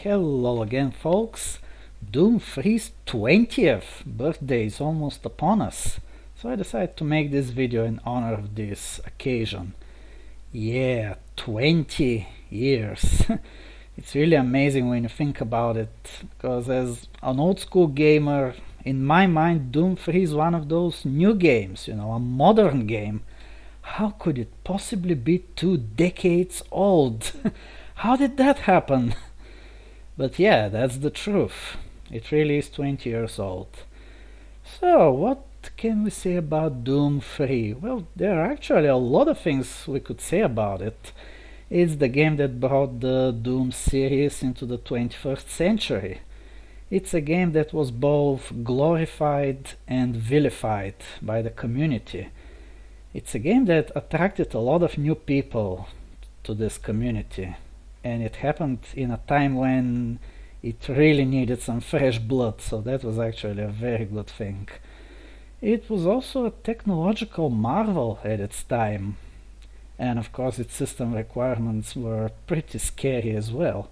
Hello again, folks. Doom 3's 20th birthday is almost upon us, so I decided to make this video in honor of this occasion. Yeah, 20 years. It's really amazing when you think about it, because as an old school gamer, in my mind, Doom 3 is one of those new games, a modern game. How could it possibly be 2 decades old? How did that happen? But yeah, that's the truth. It really is 20 years old. So, what can we say about Doom 3? Well, there are actually a lot of things we could say about it. It's the game that brought the Doom series into the 21st century. It's a game that was both glorified and vilified by the community. It's a game that attracted a lot of new people to this community, and it happened in a time when it really needed some fresh blood, so that was actually a very good thing. It was also a technological marvel at its time, and of course its system requirements were pretty scary as well.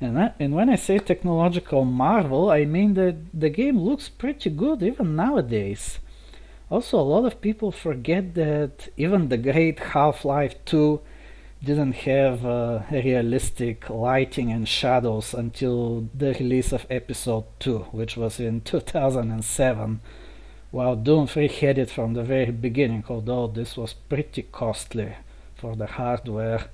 And when I say technological marvel, I mean that the game looks pretty good even nowadays. Also, a lot of people forget that even the great Half-Life 2 didn't have realistic lighting and shadows until the release of Episode 2, which was in 2007, while Doom 3 had it from the very beginning, although this was pretty costly for the hardware.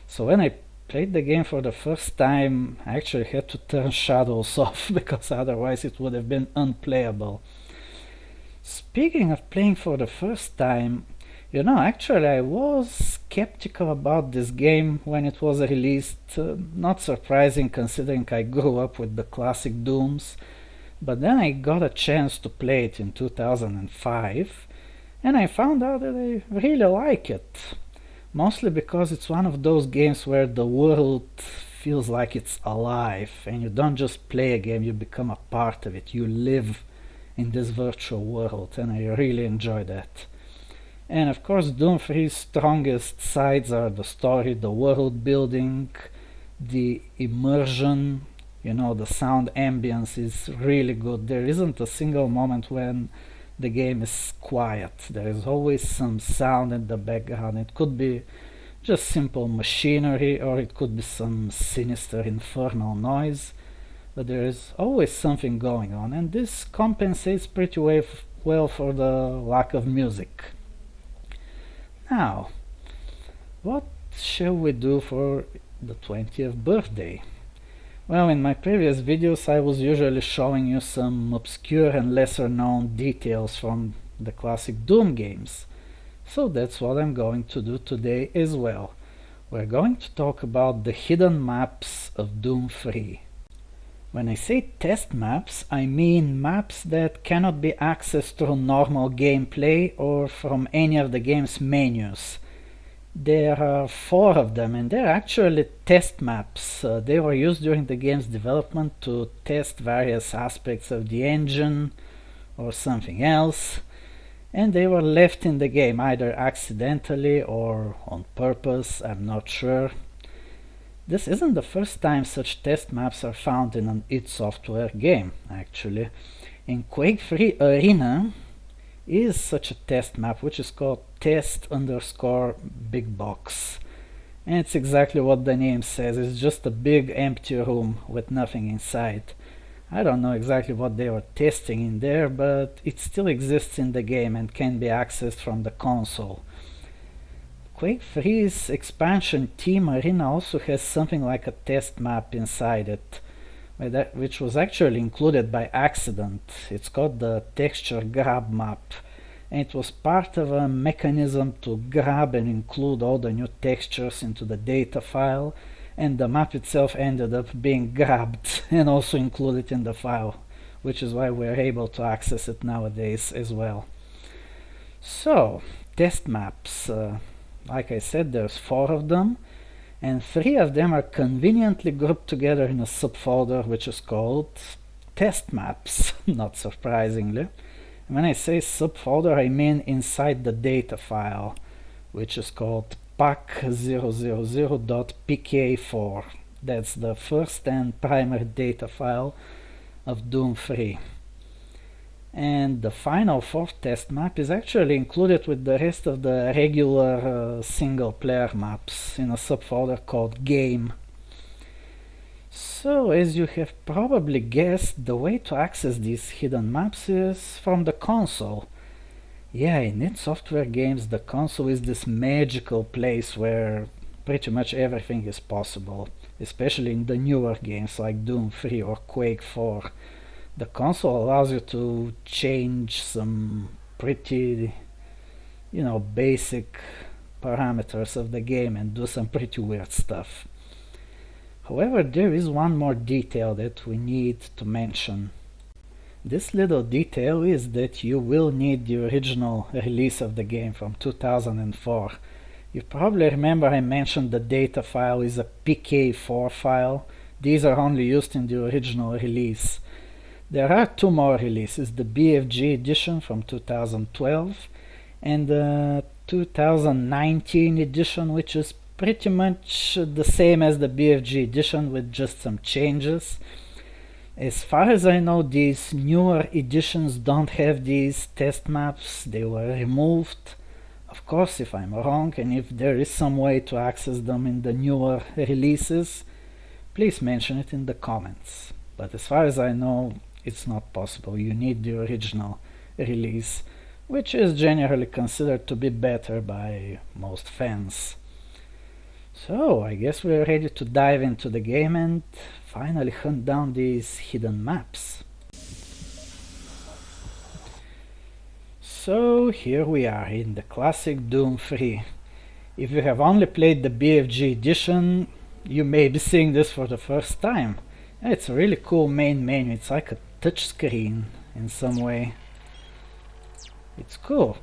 So when I played the game for the first time, I actually had to turn shadows off, because otherwise it would have been unplayable. Speaking of playing for the first time, actually I was skeptical about this game when it was released, not surprising considering I grew up with the classic Dooms, but then I got a chance to play it in 2005, and I found out that I really like it. Mostly because it's one of those games where the world feels like it's alive, and you don't just play a game, you become a part of it, you live in this virtual world, and I really enjoy that. And of course, Doom 3's strongest sides are the story, the world building, the immersion, the sound ambience is really good. There isn't a single moment when the game is quiet. There is always some sound in the background. It could be just simple machinery, or it could be some sinister infernal noise, but there is always something going on, and this compensates pretty well for the lack of music. Now, what shall we do for the 20th birthday? Well, in my previous videos I was usually showing you some obscure and lesser known details from the classic Doom games, so that's what I'm going to do today as well. We're going to talk about the hidden maps of Doom 3. When I say test maps, I mean maps that cannot be accessed through normal gameplay or from any of the game's menus. There are 4 of them, and they're actually test maps. They were used during the game's development to test various aspects of the engine or something else, and they were left in the game either accidentally or on purpose, I'm not sure. This isn't the first time such test maps are found in an id Software game, actually. In Quake 3 Arena is such a test map, which is called test_big box. And it's exactly what the name says, it's just a big empty room with nothing inside. I don't know exactly what they were testing in there, but it still exists in the game and can be accessed from the console. Quake 3's expansion Team Arena also has something like a test map inside it, which was actually included by accident. It's called the texture grab map, and it was part of a mechanism to grab and include all the new textures into the data file, and the map itself ended up being grabbed and also included in the file, which is why we're able to access it nowadays as well. So, test maps. Like I said, there's 4 of them, and 3 of them are conveniently grouped together in a subfolder which is called test maps, not surprisingly. And when I say subfolder, I mean inside the data file, which is called pack000.pk4. That's the first and primary data file of Doom 3. And the final fourth test map is actually included with the rest of the regular single-player maps in a subfolder called Game. So, as you have probably guessed, the way to access these hidden maps is from the console. Yeah, in id Software games, the console is this magical place where pretty much everything is possible, especially in the newer games like Doom 3 or Quake 4. The console allows you to change some pretty, basic parameters of the game and do some pretty weird stuff. However, there is one more detail that we need to mention. This little detail is that you will need the original release of the game from 2004. You probably remember I mentioned the data file is a PK4 file. These are only used in the original release. There are two more releases, the BFG Edition from 2012 and the 2019 edition, which is pretty much the same as the BFG Edition with just some changes. As far as I know, these newer editions don't have these test maps, they were removed. Of course, if I'm wrong and if there is some way to access them in the newer releases, please mention it in the comments. But as far as I know, it's not possible. You need the original release, which is generally considered to be better by most fans. So, I guess we're ready to dive into the game and finally hunt down these hidden maps. So, here we are in the classic Doom 3. If you have only played the BFG Edition, you may be seeing this for the first time. It's a really cool main menu. It's like a touchscreen in some way. It's cool.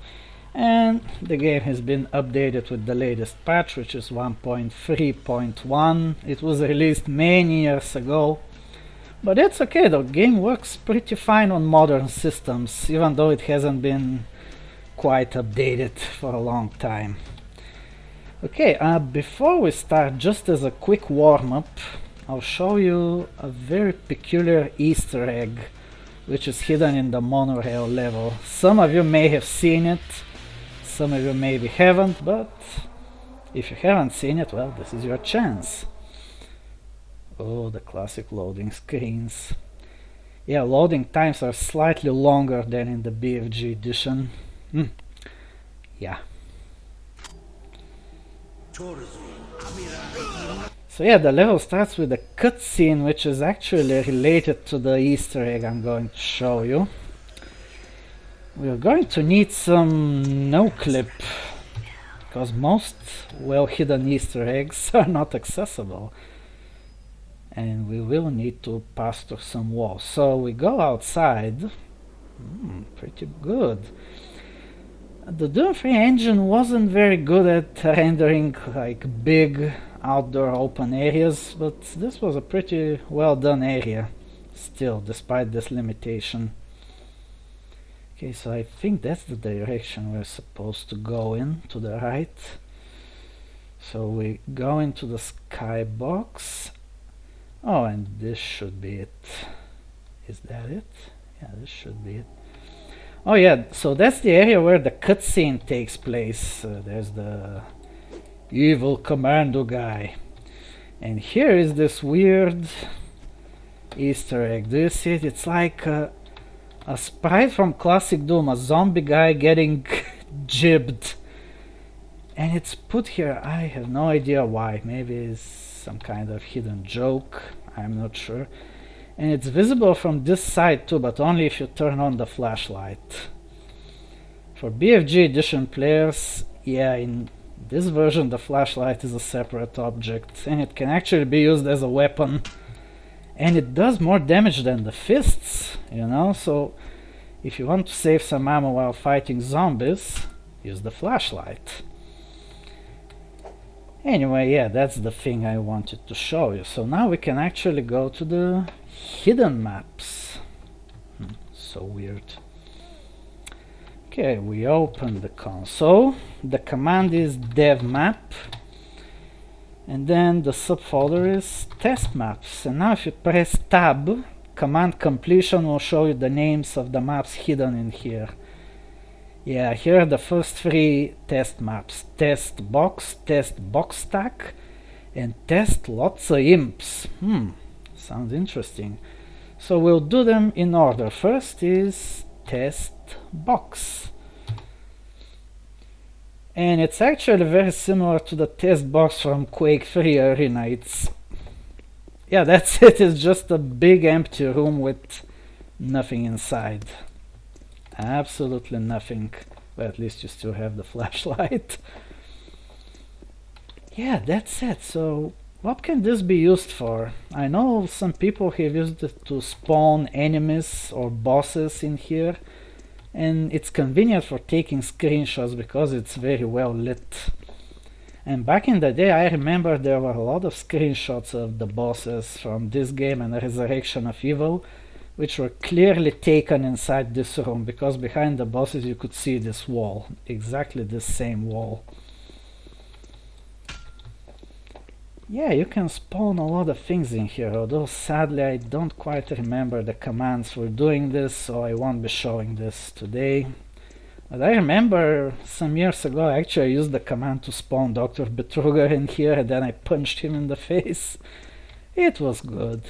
And the game has been updated with the latest patch, which is 1.3.1. It was released many years ago, but that's okay. The game works pretty fine on modern systems, even though it hasn't been quite updated for a long time. Okay, before we start, just as a quick warm-up, I'll show you a very peculiar Easter egg which is hidden in the monorail level. Some of you may have seen it, some of you maybe haven't, but if you haven't seen it, well, this is your chance. Oh, the classic loading screens. Yeah, loading times are slightly longer than in the BFG Edition. Yeah. So yeah, the level starts with a cutscene which is actually related to the Easter egg I'm going to show you. We're going to need some no-clip, because most well-hidden Easter eggs are not accessible. And we will need to pass through some walls. So we go outside. Pretty good. The Doom 3 engine wasn't very good at rendering like big outdoor open areas, but this was a pretty well done area still, despite this limitation. Okay, so I think that's the direction we're supposed to go in, to the right. So we go into the skybox. Oh, and this should be it. Is that it? Yeah, this should be it. Oh yeah, so that's the area where the cutscene takes place. There's the evil commando guy. And here is this weird Easter egg. Do you see it? It's like a sprite from classic Doom, a zombie guy getting jibbed. And it's put here, I have no idea why. Maybe it's some kind of hidden joke, I'm not sure. And it's visible from this side too, but only if you turn on the flashlight. For BFG Edition players, yeah, in this version the flashlight is a separate object, and it can actually be used as a weapon. And it does more damage than the fists, you know, so if you want to save some ammo while fighting zombies, use the flashlight. Anyway, yeah, that's the thing I wanted to show you. So now we can actually go to the hidden maps. So weird. Okay, we open the console. The command is dev map. And then the subfolder is test maps. And now if you press tab, command completion will show you the names of the maps hidden in here. Yeah, here are the first three test maps: test box stack, and test lots of imps. Sounds interesting. So we'll do them in order. First is test box. And it's actually very similar to the test box from Quake 3 Arena. Yeah, that's it. It's just a big empty room with nothing inside. Absolutely nothing. But at least you still have the flashlight. Yeah, that's it. So what can this be used for? I know some people have used it to spawn enemies or bosses in here. And it's convenient for taking screenshots because it's very well lit. And back in the day, I remember there were a lot of screenshots of the bosses from this game and Resurrection of Evil, which were clearly taken inside this room, because behind the bosses you could see this wall, exactly the same wall. Yeah, you can spawn a lot of things in here, although sadly I don't quite remember the commands for doing this, so I won't be showing this today. But I remember some years ago I actually used the command to spawn Dr. Betruger in here, and then I punched him in the face. It was good.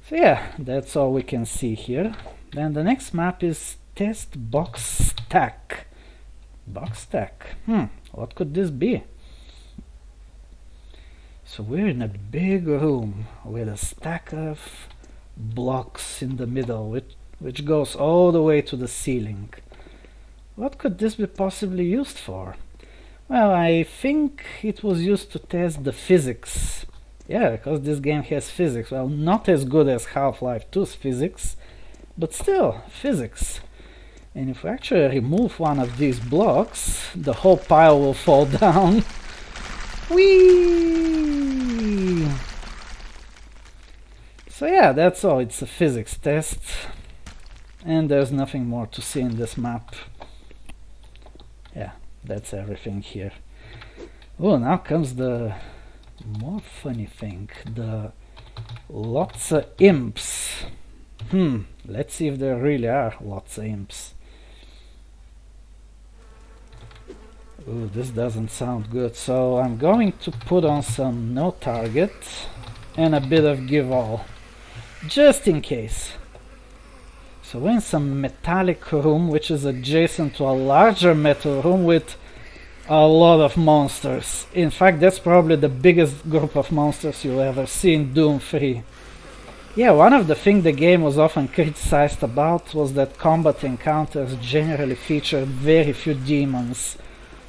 So yeah, that's all we can see here. Then the next map is test box stack. Box stack. What could this be? So we're in a big room with a stack of blocks in the middle, which goes all the way to the ceiling. What could this be possibly used for? Well, I think it was used to test the physics. Yeah, because this game has physics. Well, not as good as Half-Life 2's physics, but still, physics. And if we actually remove one of these blocks, the whole pile will fall down. Whee! So yeah, that's all. It's a physics test. And there's nothing more to see in this map. Yeah, that's everything here. Oh, now comes the more funny thing. The lots of imps. Let's see if there really are lots of imps. Ooh, this doesn't sound good, so I'm going to put on some no target and a bit of give all, just in case. So we're in some metallic room which is adjacent to a larger metal room with a lot of monsters. In fact, that's probably the biggest group of monsters you'll ever see in Doom 3. Yeah, one of the things the game was often criticized about was that combat encounters generally featured very few demons,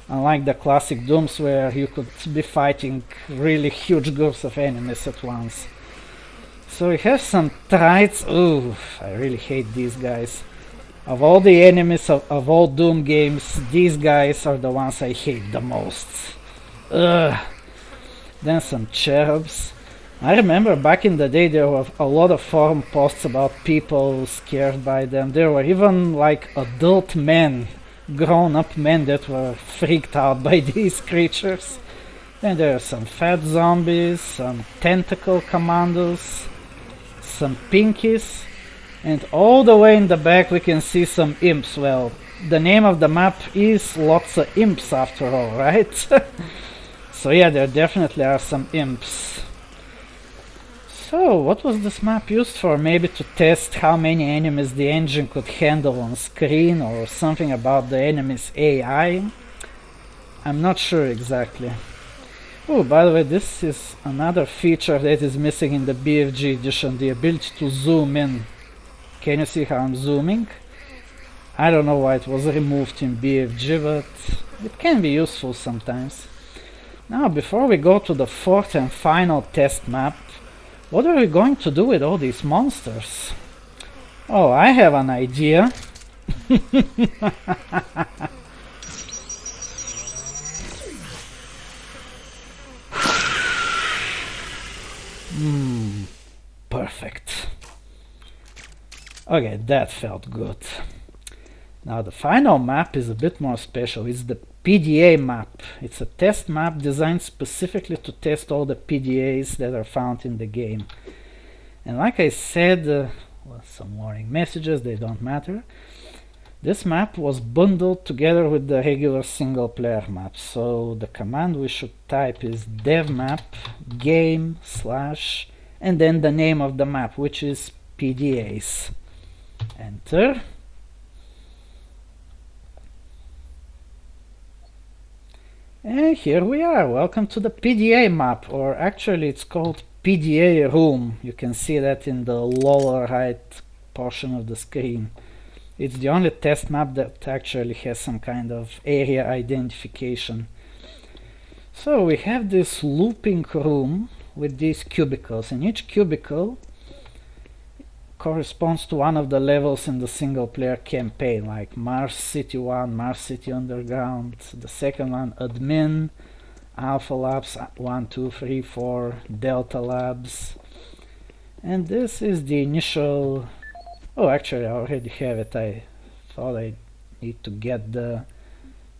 unlike the classic Dooms where you could be fighting really huge groups of enemies at once. So we have some 3's. Ooh, I really hate these guys. Of all the enemies of all Doom games, these guys are the ones I hate the most. Ugh. Then some cherubs. I remember back in the day there were a lot of forum posts about people scared by them. There were even like adult men, grown-up men that were freaked out by these creatures. Then there are some fat zombies, some tentacle commandos, some pinkies, and all the way in the back we can see some imps. Well, the name of the map is Lots of Imps after all, right? So yeah, there definitely are some imps. So, what was this map used for? Maybe to test how many enemies the engine could handle on screen, or something about the enemy's AI? I'm not sure exactly. Oh, by the way, this is another feature that is missing in the BFG Edition, the ability to zoom in. Can you see how I'm zooming? I don't know why it was removed in BFG, but it can be useful sometimes. Now, before we go to the fourth and final test map, what are we going to do with all these monsters? Oh, I have an idea. Perfect. Okay, that felt good. Now the final map is a bit more special. It's the PDA map. It's a test map designed specifically to test all the PDAs that are found in the game. And like I said, well, some warning messages, they don't matter. This map was bundled together with the regular single player map. So the command we should type is devmap game / and then the name of the map, which is PDAs. Enter. And here we are. Welcome to the PDA map, or actually it's called PDA room. You can see that in the lower right portion of the screen. It's the only test map that actually has some kind of area identification. So we have this looping room with these cubicles, and each cubicle corresponds to one of the levels in the single player campaign, like Mars City 1, Mars City Underground, the second one Admin, Alpha Labs 1, 2, 3, 4, Delta Labs, and this is the initial. Oh, actually I already have it. I thought I need to get the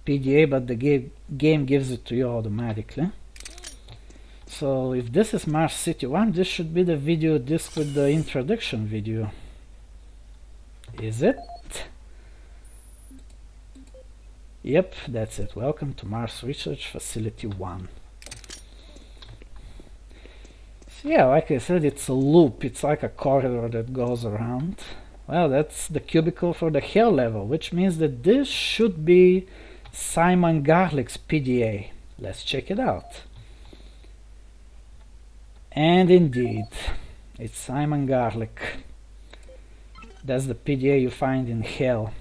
PDA, but the game gives it to you automatically. So if this is Mars City 1, this should be the video disc with the introduction video. Is it? Yep, that's it. Welcome to Mars Research Facility 1. So yeah, like I said, it's a loop. It's like a corridor that goes around. Well, that's the cubicle for the Hell level, which means that this should be Simon Garlick's PDA. Let's check it out. And indeed, it's Simon Garlick. That's the PDA you find in Hell.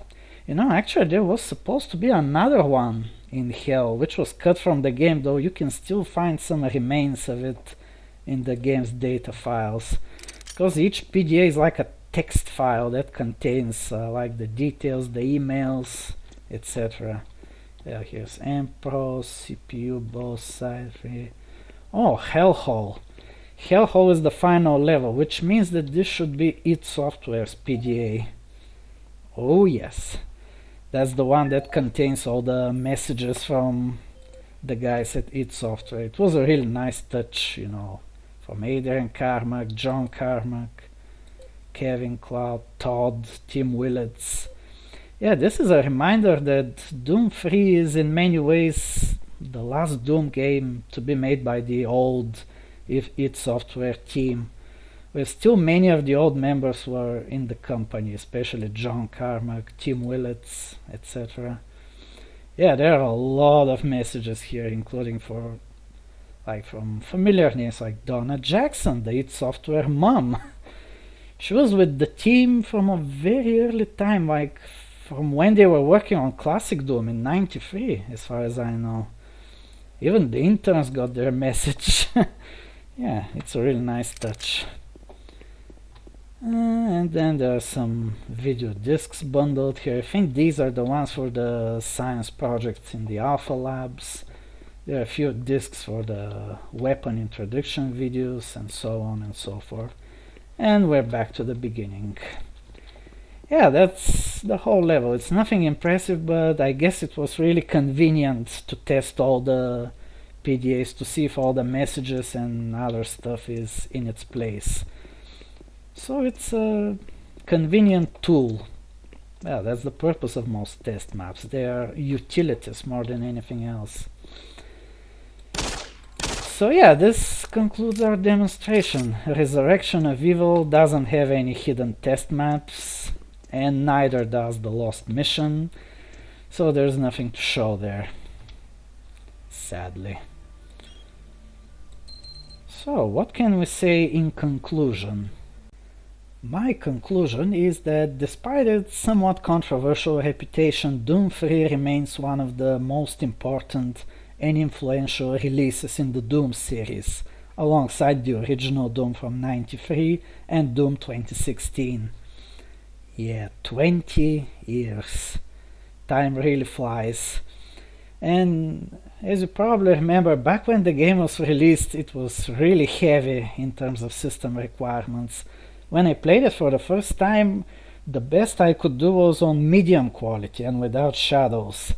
You know, actually there was supposed to be another one in Hell, which was cut from the game, though you can still find some remains of it in the game's data files. Because each PDA is like a text file that contains like the details, the emails, etc. Yeah, here's MPRO, CPU, both sides. Oh, Hellhole. Hellhole is the final level, which means that this should be id Software's PDA. Oh yes, that's the one that contains all the messages from the guys at id Software. It was a really nice touch, you know, from Adrian Carmack, John Carmack, Kevin Cloud, Todd, Tim Willits. Yeah, this is a reminder that Doom 3 is in many ways the last Doom game to be made by the old id Software team, where still many of the old members were in the company, especially John Carmack, Tim Willits, etc. Yeah, there are a lot of messages here, including from familiar names like Donna Jackson, the id Software mom. She was with the team from a very early time, like from when they were working on Classic Doom in '93, as far as I know. Even the interns got their message. Yeah, it's a really nice touch. And then there are some video discs bundled here. I think these are the ones for the science projects in the Alpha Labs. There are a few discs for the weapon introduction videos and so on and so forth. And we're back to the beginning. Yeah, that's the whole level. It's nothing impressive, but I guess it was really convenient to test all the PDAs to see if all the messages and other stuff is in its place. So it's a convenient tool. Well, that's the purpose of most test maps. They are utilities more than anything else. So yeah, this concludes our demonstration. Resurrection of Evil doesn't have any hidden test maps, and neither does the Lost Mission, so there's nothing to show there, sadly. So what can we say in conclusion? My conclusion is that despite its somewhat controversial reputation, Doom 3 remains one of the most important and influential releases in the Doom series, alongside the original Doom from '93 and Doom 2016. Yeah, 20 years. Time really flies. And as you probably remember, back when the game was released, it was really heavy in terms of system requirements. When I played it for the first time, the best I could do was on medium quality and without shadows.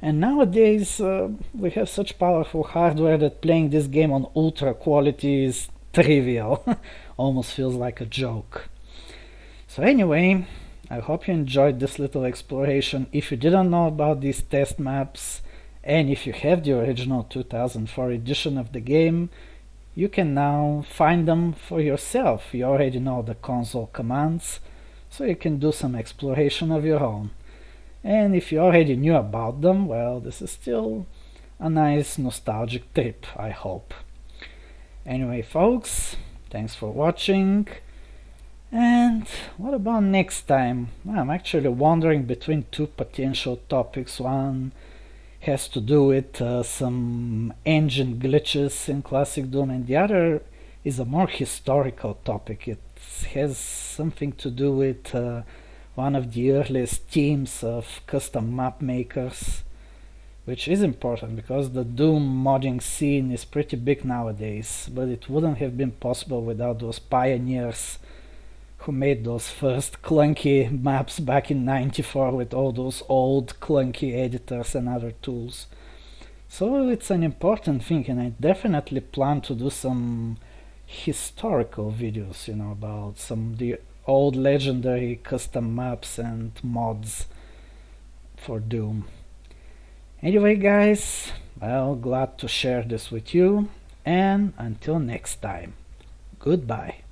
And nowadays we have such powerful hardware that playing this game on ultra quality is trivial. Almost feels like a joke. So anyway, I hope you enjoyed this little exploration. If you didn't know about these test maps, and if you have the original 2004 edition of the game, you can now find them for yourself. You already know the console commands, so you can do some exploration of your own. And if you already knew about them, well, this is still a nice nostalgic trip, I hope. Anyway, folks, thanks for watching. And what about next time? I'm actually wandering between two potential topics. One has to do with some engine glitches in Classic Doom, and the other is a more historical topic. It has something to do with one of the earliest teams of custom map makers, which is important because the Doom modding scene is pretty big nowadays, but it wouldn't have been possible without those pioneers who made those first clunky maps back in '94 with all those old clunky editors and other tools. So it's an important thing, and I definitely plan to do some historical videos, about some of the old legendary custom maps and mods for Doom. Anyway, guys, well, glad to share this with you, and until next time, goodbye.